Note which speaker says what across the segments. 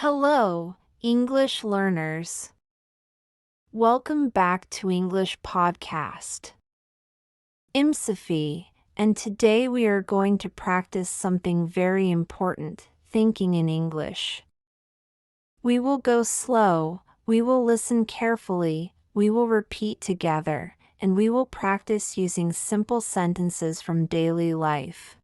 Speaker 1: Hello, English learners. Welcome back to English Podcast. I'm Sophie, and today we are going to practice something very important, thinking in English. We will go slow, we will listen carefully, we will repeat together, and we will practice using simple sentences from daily life.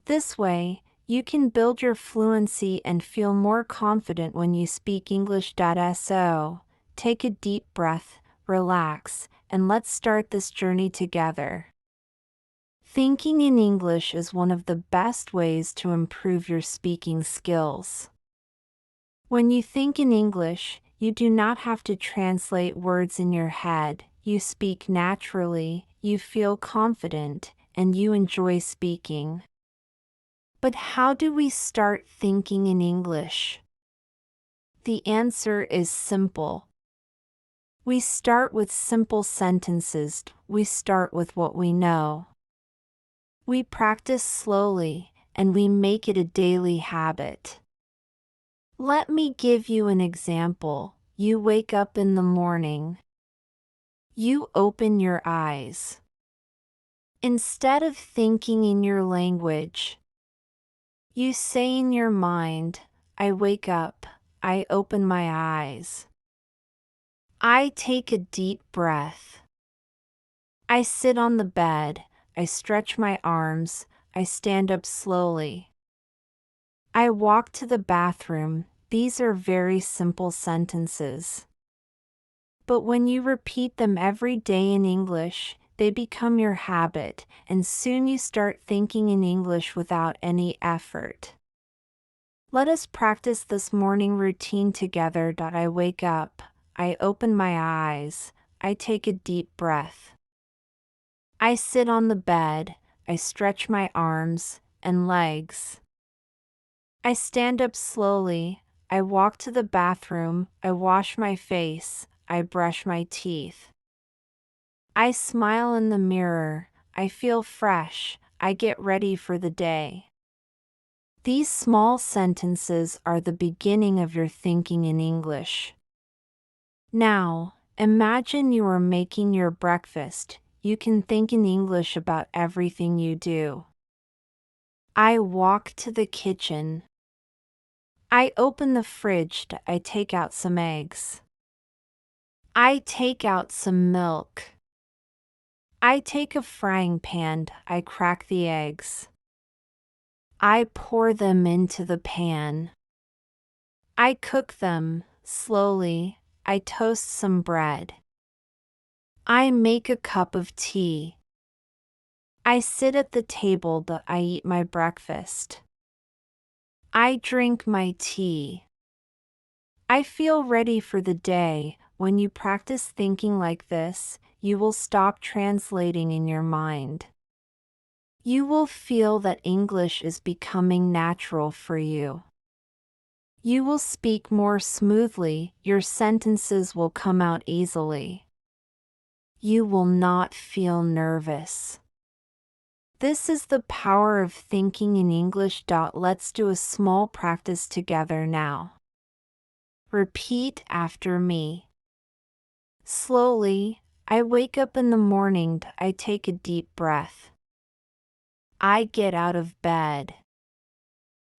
Speaker 1: This way, you can build your fluency and feel more confident when you speak English. So, take a deep breath, relax, and let's start this journey together. Thinking in English is one of the best ways to improve your speaking skills. When you think in English, you do not have to translate words in your head. You speak naturally, you feel confident, and you enjoy speaking. But how do we start thinking in English? The answer is simple. We start with simple sentences. We start with what we know. We practice slowly, and we make it a daily habit. Let me give you an example. You wake up in the morning. You open your eyes. Instead of thinking in your language, you say in your mind, I wake up, I open my eyes. I take a deep breath. I sit on the bed, I stretch my arms, I stand up slowly. I walk to the bathroom. These are very simple sentences. But when you repeat them every day in English, they become your habit, and soon you start thinking in English without any effort. Let us practice this morning routine together. I wake up, I open my eyes, I take a deep breath. I sit on the bed, I stretch my arms and legs. I stand up slowly, I walk to the bathroom, I wash my face, I brush my teeth. I smile in the mirror, I feel fresh, I get ready for the day. These small sentences are the beginning of your thinking in English. Now, imagine you are making your breakfast. You can think in English about everything you do. I walk to the kitchen. I open the fridge. I take out some eggs. I take out some milk. I take a frying pan. I crack the eggs. I pour them into the pan. I cook them slowly. I toast some bread. I make a cup of tea. I sit at the table. I eat my breakfast. I drink my tea. I feel ready for the day. When you practice thinking like this, you will stop translating in your mind. You will feel that English is becoming natural for you. You will speak more smoothly, your sentences will come out easily. You will not feel nervous. This is the power of thinking in English. Let's do a small practice together now. Repeat after me. Slowly, I wake up in the morning. I take a deep breath. I get out of bed.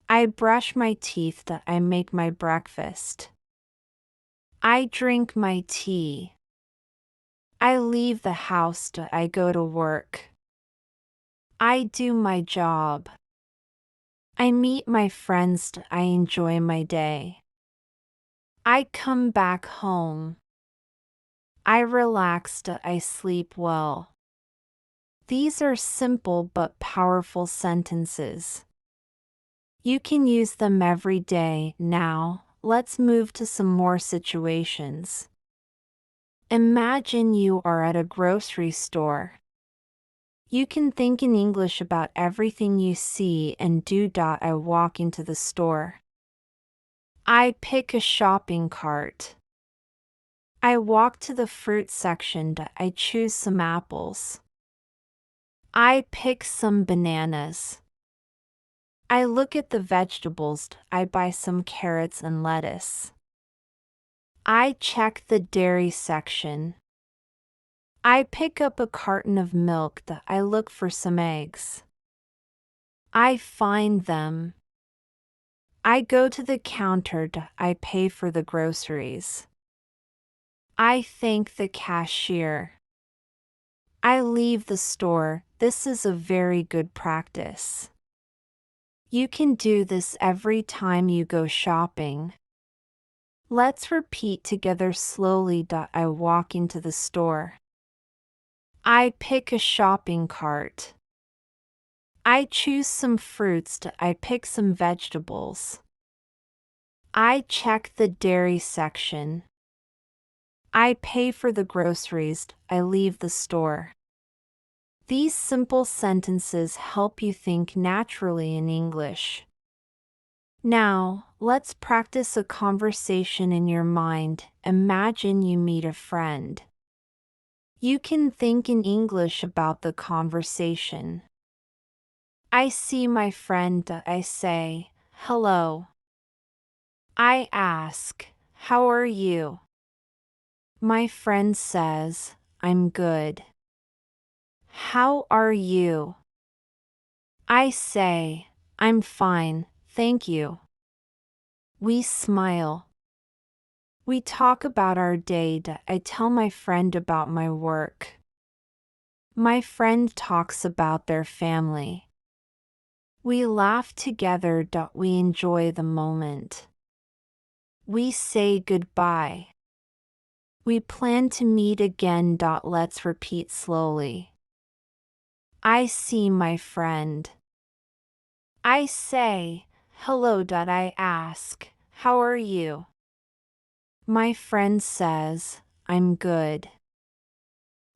Speaker 1: I brush my teeth. I make my breakfast. I drink my tea. I leave the house. I go to work. I do my job. I meet my friends. I enjoy my day. I come back home. I relax. I sleep well. These are simple but powerful sentences. You can use them every day. Now, let's move to some more situations. Imagine you are at a grocery store. You can think in English about everything you see and do. I walk into the store. I pick a shopping cart. I walk to the fruit section. I choose some apples. I pick some bananas. I look at the vegetables. I buy some carrots and lettuce. I check the dairy section. I pick up a carton of milk. I look for some eggs. I find them. I go to the counter. I pay for the groceries. I thank the cashier. I leave the store. This is a very good practice. You can do this every time you go shopping. Let's repeat together slowly. I walk into the store. I pick a shopping cart. I choose some fruits. I pick some vegetables. I check the dairy section. I pay for the groceries. I leave the store. These simple sentences help you think naturally in English. Now, let's practice a conversation in your mind. Imagine you meet a friend. You can think in English about the conversation. I see my friend. I say, hello. I ask, how are you? My friend says, I'm good. How are you? I say, I'm fine, thank you. We smile. We talk about our day. I tell my friend about my work. My friend talks about their family. We laugh together. We enjoy the moment. We say goodbye. We plan to meet again. Let's repeat slowly. I see my friend. I say, hello. I ask, how are you? My friend says, I'm good.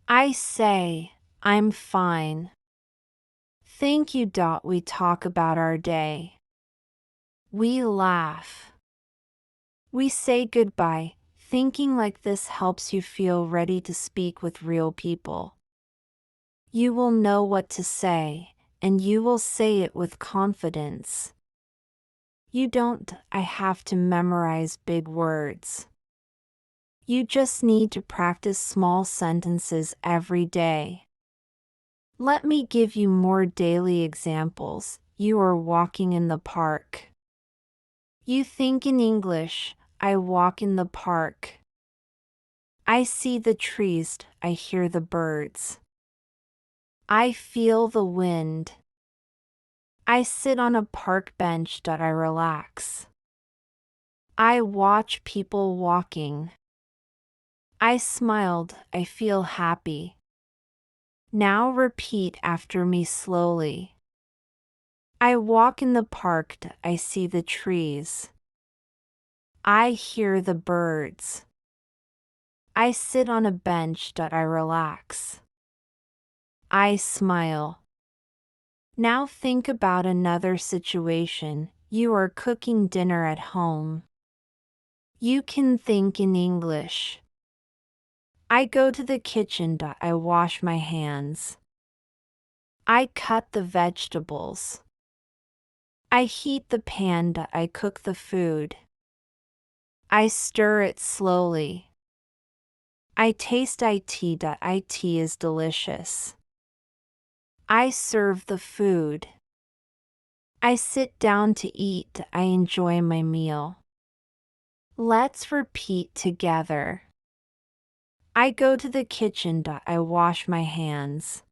Speaker 1: I say, I'm fine. Thank you. We talk about our day. We laugh. We say goodbye. Thinking like this helps you feel ready to speak with real people. You will know what to say, and you will say it with confidence. You don't have to memorize big words. You just need to practice small sentences every day. Let me give you more daily examples. You are walking in the park. You think in English, I walk in the park. I see the trees. I hear the birds. I feel the wind. I sit on a park bench. I relax. I watch people walking. I smiled. I feel happy. Now repeat after me slowly. I walk in the park. I see the trees. I hear the birds. I sit on a bench. I relax. I smile. Now think about another situation. You are cooking dinner at home. You can think in English. I go to the kitchen. I wash my hands. I cut the vegetables. I heat the pan. I cook the food. I stir it slowly. I taste it. It is delicious. I serve the food. I sit down to eat. I enjoy my meal. Let's repeat together. I go to the kitchen. I wash my hands.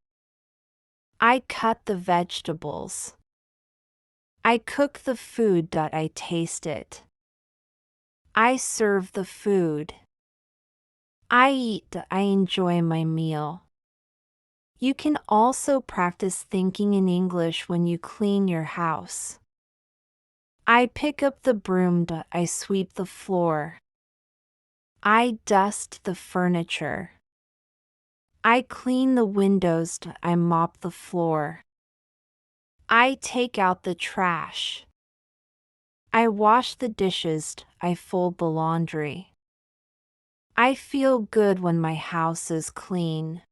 Speaker 1: I cut the vegetables. I cook the food. I taste it. I serve the food. I eat. I enjoy my meal. You can also practice thinking in English when you clean your house. I pick up the broom. I sweep the floor. I dust the furniture. I clean the windows. I mop the floor. I take out the trash. I wash the dishes. I fold the laundry. I feel good when my house is clean.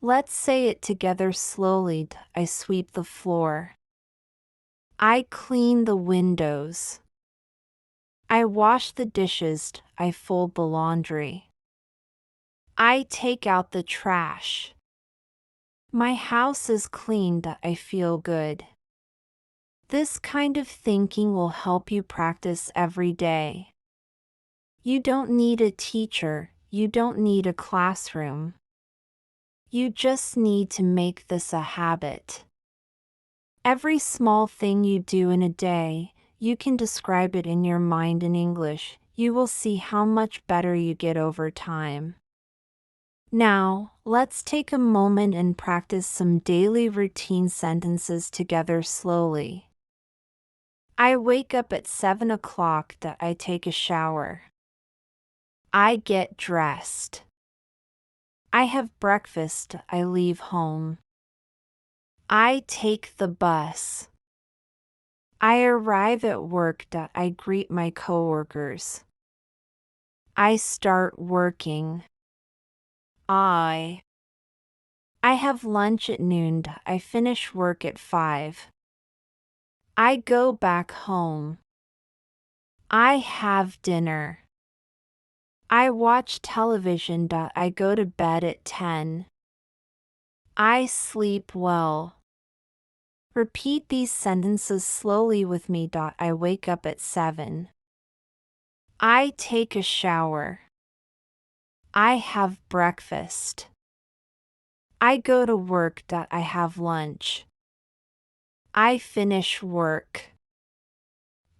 Speaker 1: Let's say it together slowly. I sweep the floor. I clean the windows. I wash the dishes. I fold the laundry. I take out the trash. My house is cleaned. I feel good. This kind of thinking will help you practice every day. You don't need a teacher. You don't need a classroom. You just need to make this a habit. Every small thing you do in a day, you can describe it in your mind in English. You will see how much better you get over time. Now, let's take a moment and practice some daily routine sentences together slowly. I wake up at 7 o'clock. I take a shower. I get dressed. I have breakfast. I leave home. I take the bus. I arrive at work. I greet my coworkers. I start working. I have lunch at noon. I finish work at 5. I go back home. I have dinner. I watch television. I go to bed at 10. I sleep well. Repeat these sentences slowly with me. I wake up at 7. I take a shower. I have breakfast. I go to work. I have lunch. I finish work.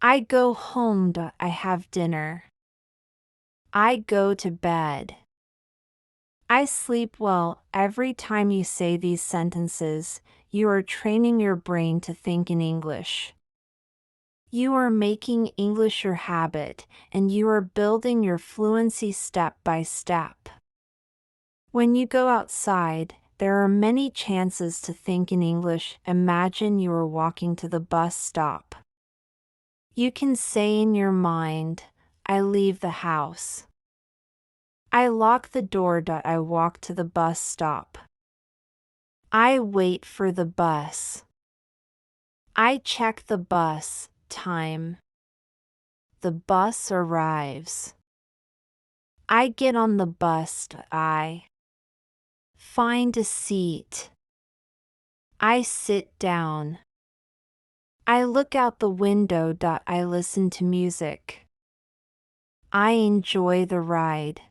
Speaker 1: I go home. I have dinner. I go to bed. I sleep well. Every time you say these sentences, you are training your brain to think in English. You are making English your habit, and you are building your fluency step by step. When you go outside, there are many chances to think in English. Imagine you are walking to the bus stop. You can say in your mind, I leave the house. I lock the door. I walk to the bus stop. I wait for the bus. I check the bus time. The bus arrives. I get on the bus. I find a seat. I sit down. I look out the window. I listen to music. I enjoy the ride.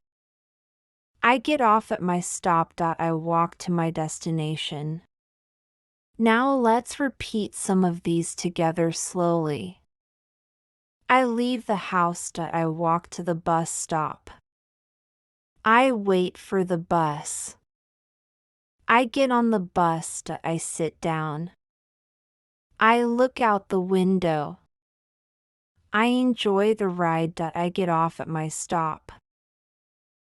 Speaker 1: I get off at my stop. I walk to my destination. Now let's repeat some of these together slowly. I leave the house. I walk to the bus stop. I wait for the bus. I get on the bus. I sit down. I look out the window. I enjoy the ride. I get off at my stop.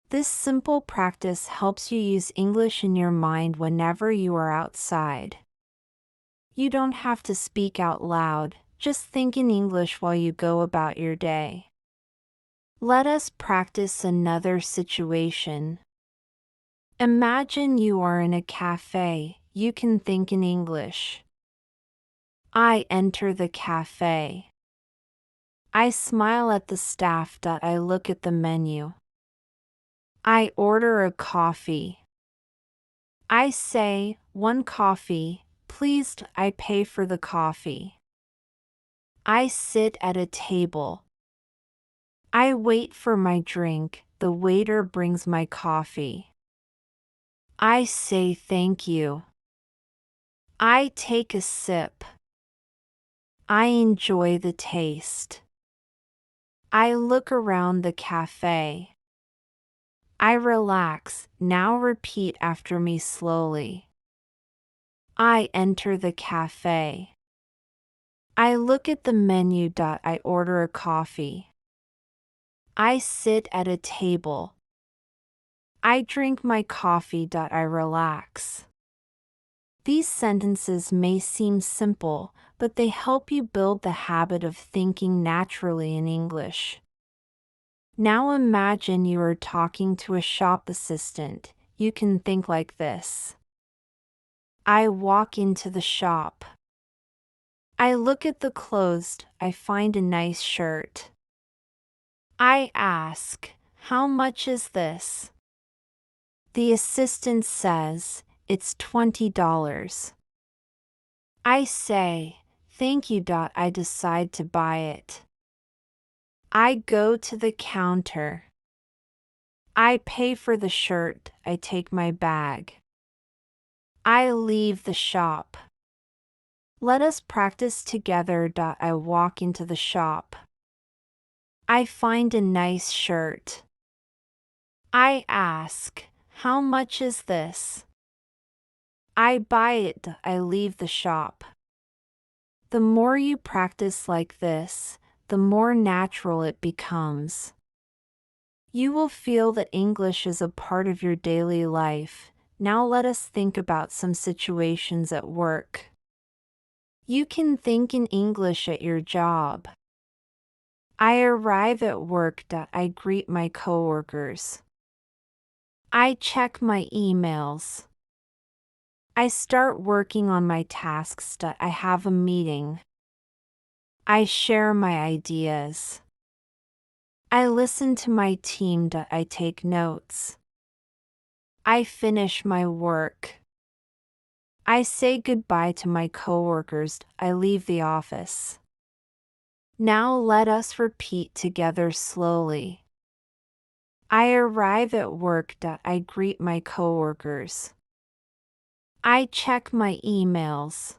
Speaker 1: This simple practice helps you use English in your mind whenever you are outside. You don't have to speak out loud, just think in English while you go about your day. Let us practice another situation. Imagine you are in a cafe. You can think in English. I enter the cafe. I smile at the staff. I look at the menu. I order a coffee. I say, 1 coffee, please. I pay for the coffee. I sit at a table. I wait for my drink. The waiter brings my coffee. I say thank you. I take a sip. I enjoy the taste. I look around the cafe. I relax. Now repeat after me slowly. I enter the cafe. I look at the menu. I order a coffee. I sit at a table. I drink my coffee. I relax. These sentences may seem simple, but they help you build the habit of thinking naturally in English. Now imagine you are talking to a shop assistant. You can think like this. I walk into the shop. I look at the clothes, I find a nice shirt. I ask, how much is this? The assistant says, it's $20. I say, thank you. I decide to buy it. I go to the counter. I pay for the shirt, I take my bag. I leave the shop. Let us practice together. I walk into the shop. I find a nice shirt. I ask, how much is this? I buy it. I leave the shop. The more you practice like this, the more natural it becomes. You will feel that English is a part of your daily life. Now let us think about some situations at work. You can think in English at your job. I arrive at work. I greet my coworkers. I check my emails. I start working on my tasks. I have a meeting. I share my ideas. I listen to my team. I take notes. I finish my work. I say goodbye to my coworkers. I leave the office. Now let us repeat together slowly. I arrive at work. I greet my coworkers. I check my emails.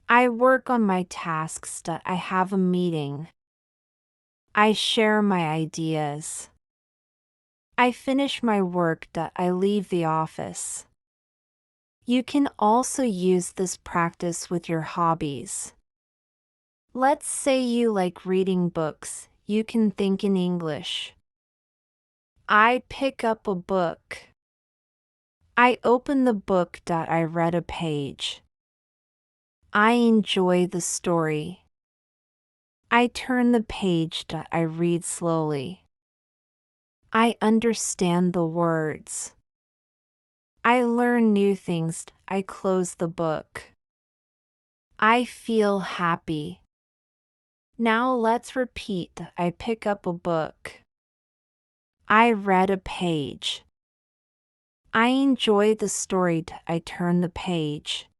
Speaker 1: I work on my tasks. I have a meeting. I share my ideas. I finish my work. I leave the office. You can also use this practice with your hobbies. Let's say you like reading books. You can think in English. I pick up a book. I open the book. I read a page. I enjoy the story. I turn the page. I read slowly. I understand the words. I learn new things. I close the book. I feel happy. Now let's repeat. I pick up a book. I read a page. I enjoy the story. I turn the page.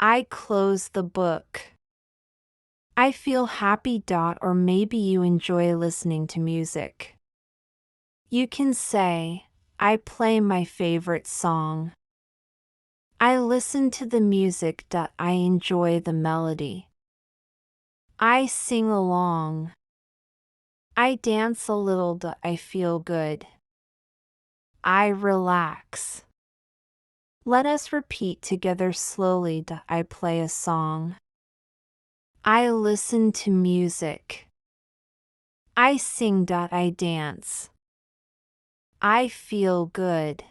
Speaker 1: I close the book. I feel happy. Or maybe you enjoy listening to music. You can say, I play my favorite song. I listen to the music. I enjoy the melody. I sing along. I dance a little. I feel good. I relax. Let us repeat together slowly. I play a song. I listen to music. I sing. I dance. I feel good.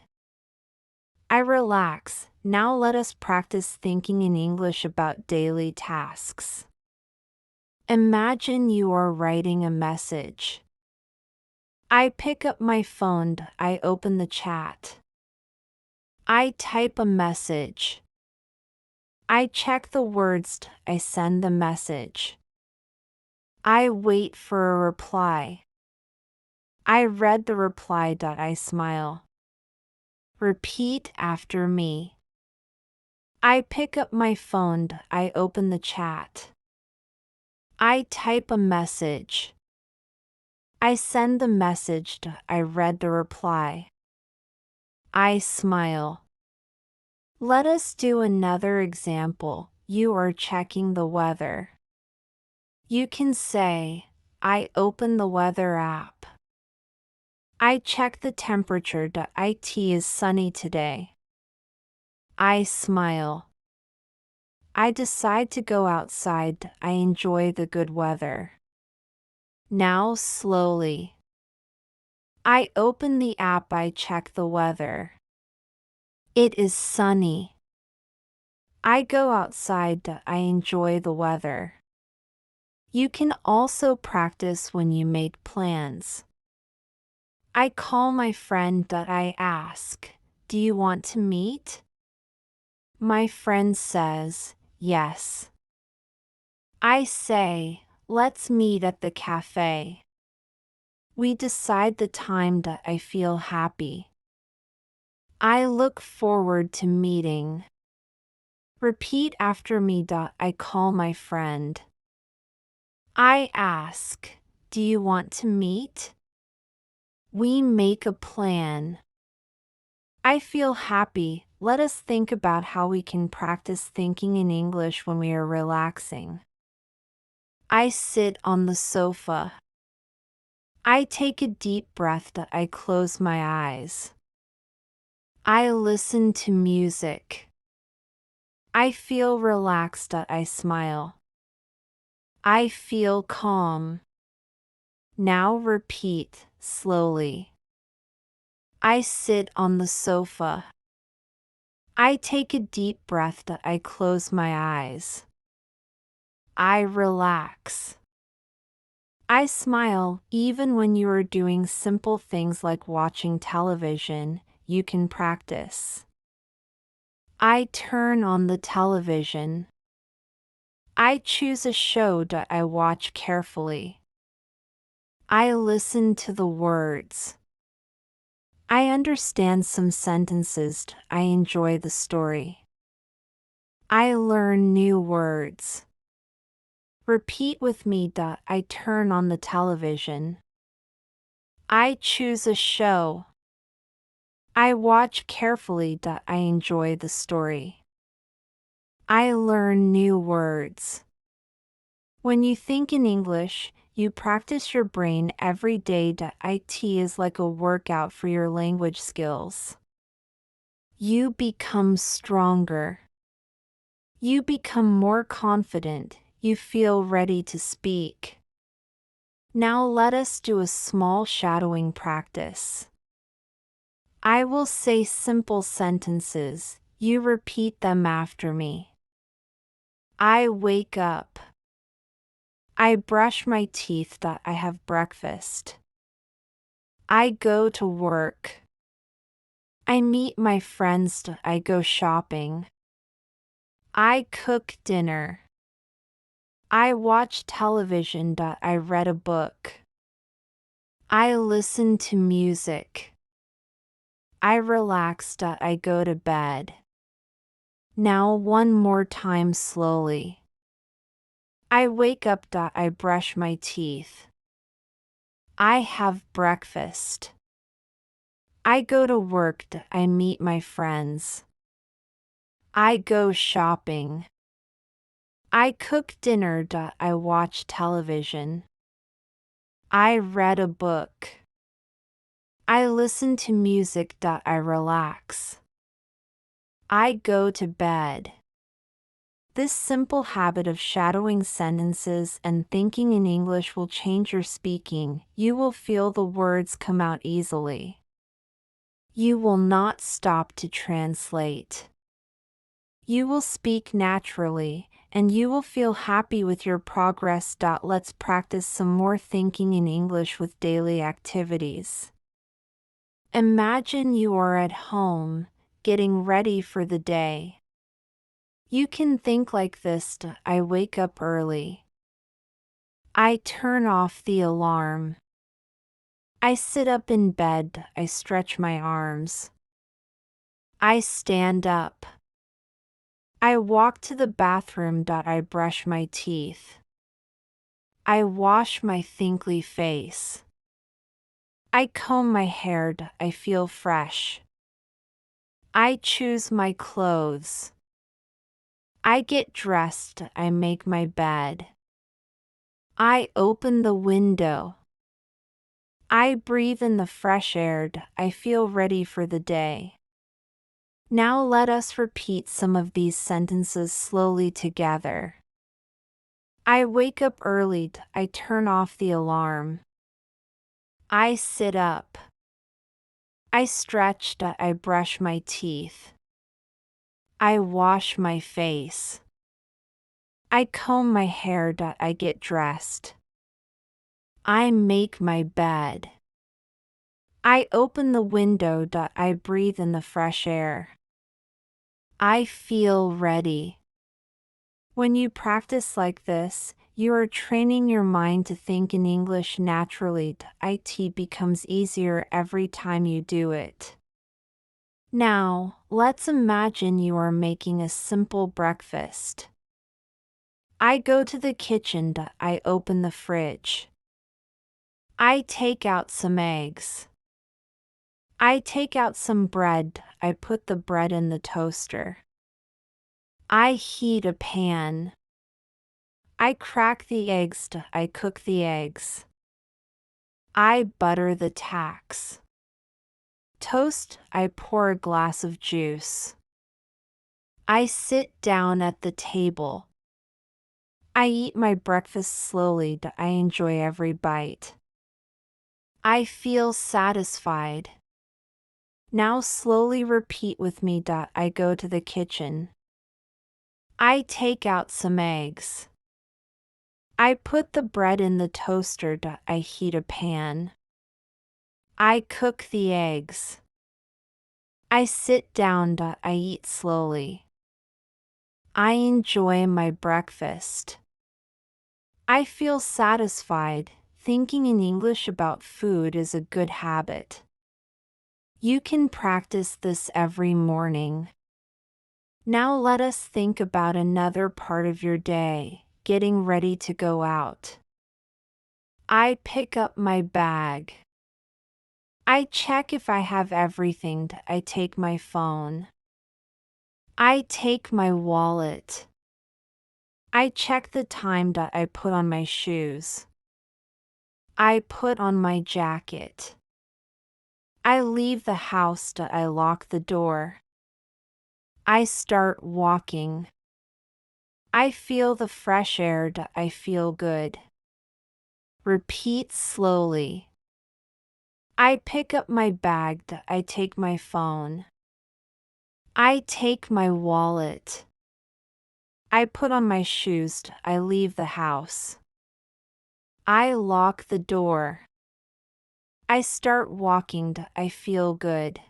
Speaker 1: I relax. Now let us practice thinking in English about daily tasks. Imagine you are writing a message. I pick up my phone. I open the chat. I type a message. I check the words. I send the message. I wait for a reply. I read the reply. I smile. Repeat after me. I pick up my phone. I open the chat. I type a message. I send the message. I read the reply. I smile. Let us do another example. You are checking the weather. You can say, I open the weather app. I check the temperature. It is sunny today. I smile. I decide to go outside. I enjoy the good weather. Now slowly. I open the app. I check the weather. It is sunny. I go outside. I enjoy the weather. You can also practice when you make plans. I call my friend. I ask, do you want to meet? My friend says, yes. I say, let's meet at the cafe. We decide the time that I feel happy. I look forward to meeting. Repeat after me. I call my friend. I ask, do you want to meet? We make a plan. I feel happy. Let us think about how we can practice thinking in English when we are relaxing. I sit on the sofa. I take a deep breath. I close my eyes. I listen to music. I feel relaxed. I smile. I feel calm. Now repeat slowly. I sit on the sofa. I take a deep breath. I close my eyes. I relax. I smile. Even when you are doing simple things like watching television, you can practice. I turn on the television. I choose a show that I watch carefully. I listen to the words. I understand some sentences. I enjoy the story. I learn new words. Repeat with me. I turn on the television. I choose a show. I watch carefully. I enjoy the story. I learn new words. When you think in English, you practice your brain every day. It is like a workout for your language skills. You become stronger. You become more confident. You feel ready to speak. Now let us do a small shadowing practice. I will say simple sentences. You repeat them after me. I wake up. I brush my teeth. I have breakfast. I go to work. I meet my friends. I go shopping. I cook dinner. I watch television. I read a book. I listen to music. I relax. I go to bed. Now one more time slowly. I wake up. I brush my teeth. I have breakfast. I go to work. I meet my friends. I go shopping. I cook dinner. I watch television. I read a book. I listen to music. I relax. I go to bed. This simple habit of shadowing sentences and thinking in English will change your speaking. You will feel the words come out easily. You will not stop to translate. You will speak naturally, and you will feel happy with your progress. Let's practice some more thinking in English with daily activities. Imagine you are at home, getting ready for the day. You can think like this. I wake up early. I turn off the alarm. I sit up in bed. I stretch my arms. I stand up. I walk to the bathroom. I brush my teeth. I wash my thinkly face. I comb my hair. I feel fresh. I choose my clothes. I get dressed. I make my bed. I open the window. I breathe in the fresh air. I feel ready for the day. Now let us repeat some of these sentences slowly together. I wake up early. I turn off the alarm. I sit up. I stretch. I brush my teeth. I wash my face. I comb my hair. I get dressed. I make my bed. I open the window. I breathe in the fresh air. I feel ready. When you practice like this, you are training your mind to think in English naturally. It becomes easier every time you do it. Now, let's imagine you are making a simple breakfast. I go to the kitchen. I open the fridge. I take out some eggs. I take out some bread. I put the bread in the toaster. I heat a pan. I crack the eggs. I cook the eggs. I butter the tacks. Toast. I pour a glass of juice. I sit down at the table. I eat my breakfast slowly. I enjoy every bite. I feel satisfied. Now slowly repeat with me. I go to the kitchen. I take out some eggs. I put the bread in the toaster. I heat a pan. I cook the eggs. I sit down. I eat slowly. I enjoy my breakfast. I feel satisfied. Thinking in English about food is a good habit. You can practice this every morning. Now let us think about another part of your day, getting ready to go out. I pick up my bag. I check if I have everything. I take my phone. I take my wallet. I check the time. I put on my shoes. I put on my jacket. I leave the house. I lock the door. I start walking. I feel the fresh air. I feel good. Repeat slowly. I pick up my bag. I take my phone. I take my wallet. I put on my shoes. I leave the house. I lock the door. I start walking. I feel good.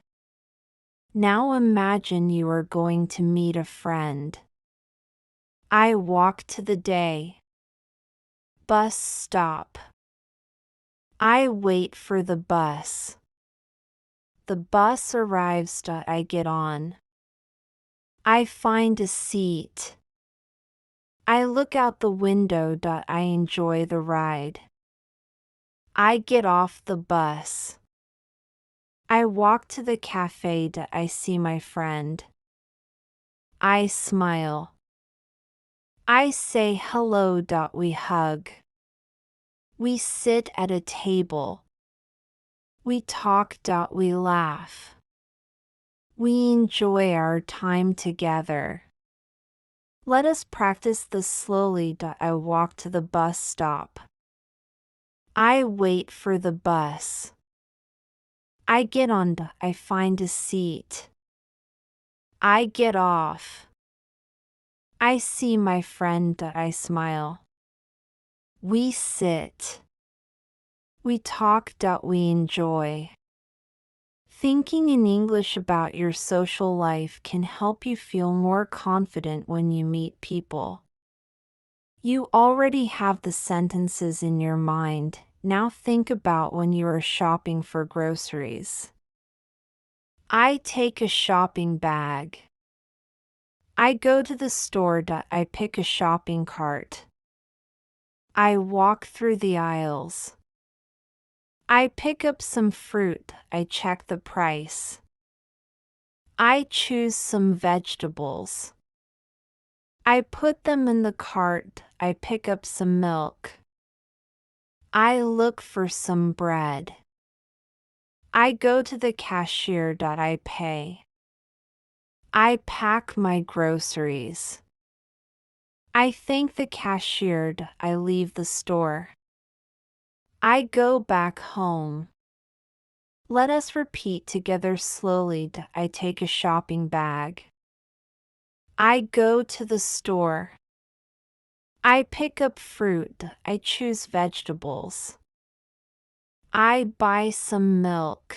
Speaker 1: Now imagine you are going to meet a friend. I walk to the day. Bus stop. I wait for the bus. The bus arrives. I get on. I find a seat. I look out the window. I enjoy the ride. I get off the bus. I walk to the cafe. I see my friend. I smile. I say hello. We hug. We sit at a table. We talk. We laugh. We enjoy our time together. Let us practice this slowly. I walk to the bus stop. I wait for the bus. I get on. I find a seat. I get off. I see my friend. I smile. We sit. We talk. We enjoy. Thinking in English about your social life can help you feel more confident when you meet people. You already have the sentences in your mind. Now think about when you are shopping for groceries. I take a shopping bag. I go to the store. I pick a shopping cart. I walk through the aisles. I pick up some fruit. I check the price. I choose some vegetables. I put them in the cart. I pick up some milk. I look for some bread. I go to the cashier. I pay. I pack my groceries. I thank the cashier. I leave the store. I go back home. Let us repeat together slowly. I take a shopping bag. I go to the store. I pick up fruit. I choose vegetables. I buy some milk.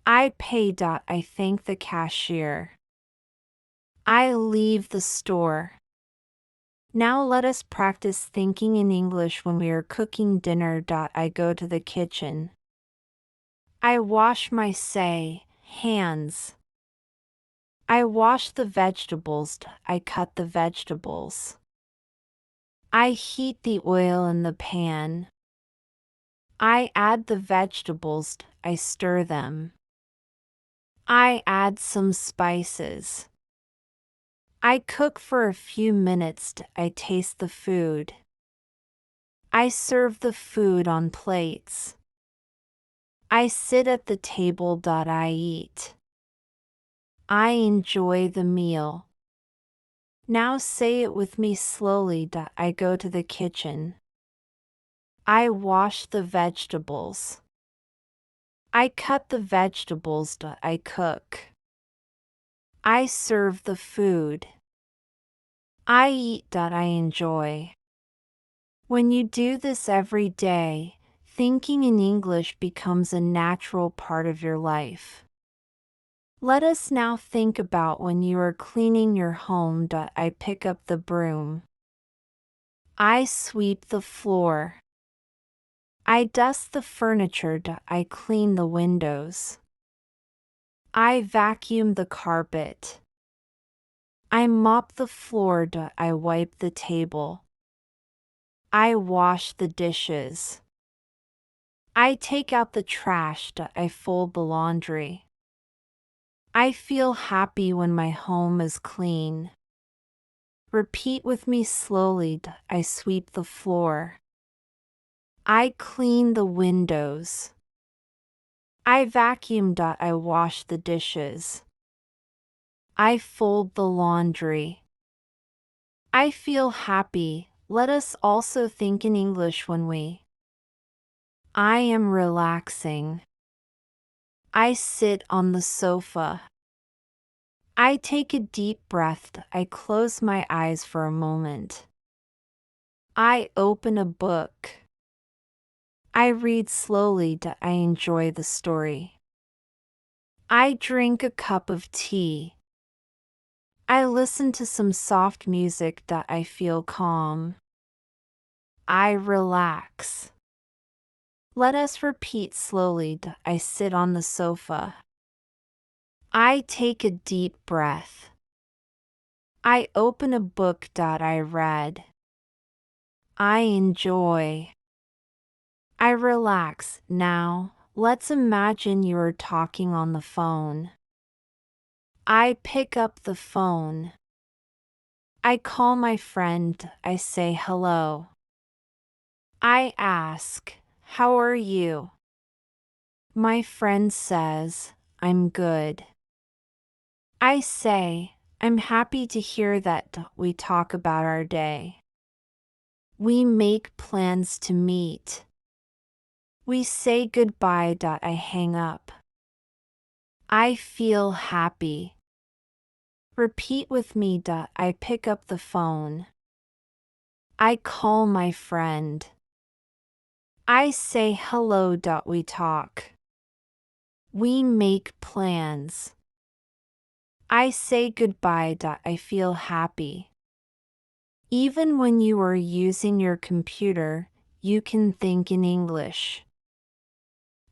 Speaker 1: I pay. I thank the cashier. I leave the store. Now let us practice thinking in English when we are cooking dinner. I go to the kitchen. I wash my hands. I wash the vegetables. I cut the vegetables. I heat the oil in the pan. I add the vegetables. I stir them. I add some spices. I cook for a few minutes. I taste the food. I serve the food on plates. I sit at the table. I eat. I enjoy the meal. Now say it with me slowly. I go to the kitchen. I wash the vegetables. I cut the vegetables. I cook. I serve the food. I eat. I enjoy. When you do this every day, thinking in English becomes a natural part of your life. Let us now think about when you are cleaning your home. I pick up the broom. I sweep the floor. I dust the furniture. I clean the windows. I vacuum the carpet. I mop the floor. I wipe the table. I wash the dishes. I take out the trash. I fold the laundry. I feel happy when my home is clean. Repeat with me slowly. I sweep the floor. I clean the windows. I vacuum. I wash the dishes. I fold the laundry. I feel happy. Let us also think in English when I am relaxing. I sit on the sofa. I take a deep breath. I close my eyes for a moment. I open a book. I read slowly. I enjoy the story. I drink a cup of tea. I listen to some soft music. I feel calm. I relax. Let us repeat slowly. I sit on the sofa. I take a deep breath. I open a book. I read. I enjoy. I relax. Now, let's imagine you are talking on the phone. I pick up the phone. I call my friend. I say hello. I ask, "How are you?" My friend says, "I'm good." I say, "I'm happy to hear that." We talk about our day. We make plans to meet. We say goodbye. I hang up. I feel happy. Repeat with me. I pick up the phone. I call my friend. I say hello. We talk. We make plans. I say goodbye. I feel happy. Even when you are using your computer, you can think in English.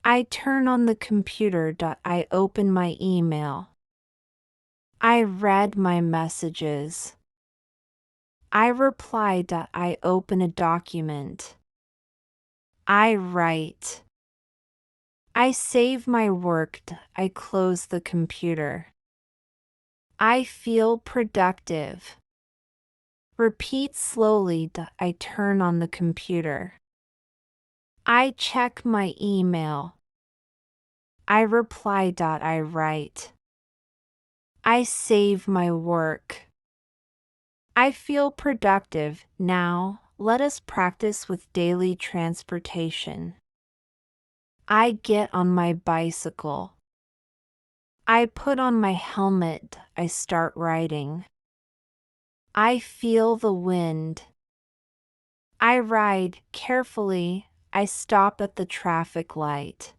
Speaker 1: I turn on the computer. I open my email. I read my messages. I reply. I open a document. I write. I save my work. I close the computer. I feel productive. Repeat slowly. I turn on the computer. I check my email. I reply. I write. I save my work. I feel productive. Now, let us practice with daily transportation. I get on my bicycle. I put on my helmet. I start riding. I feel the wind. I ride carefully. I stop at the traffic light.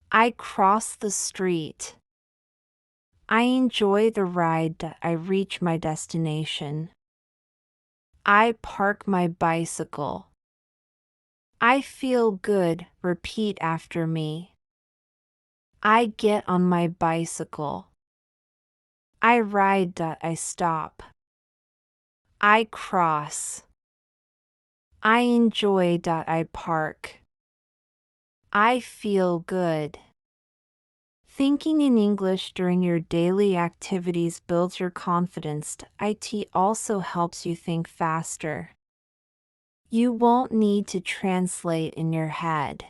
Speaker 1: I cross the street. I enjoy the ride. I reach my destination. I park my bicycle. I feel good. Repeat after me. I get on my bicycle. I ride. I stop. I cross. I enjoy. I park. I feel good. Thinking in English during your daily activities builds your confidence. It also helps you think faster. You won't need to translate in your head.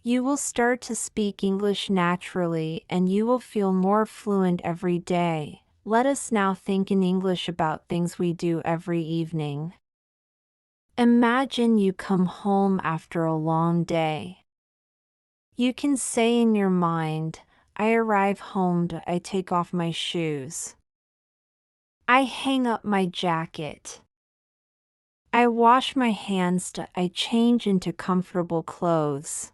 Speaker 1: You will start to speak English naturally and you will feel more fluent every day. Let us now think in English about things we do every evening. Imagine you come home after a long day. You can say in your mind, I arrive home. I take off my shoes. I hang up my jacket. I wash my hands. I change into comfortable clothes.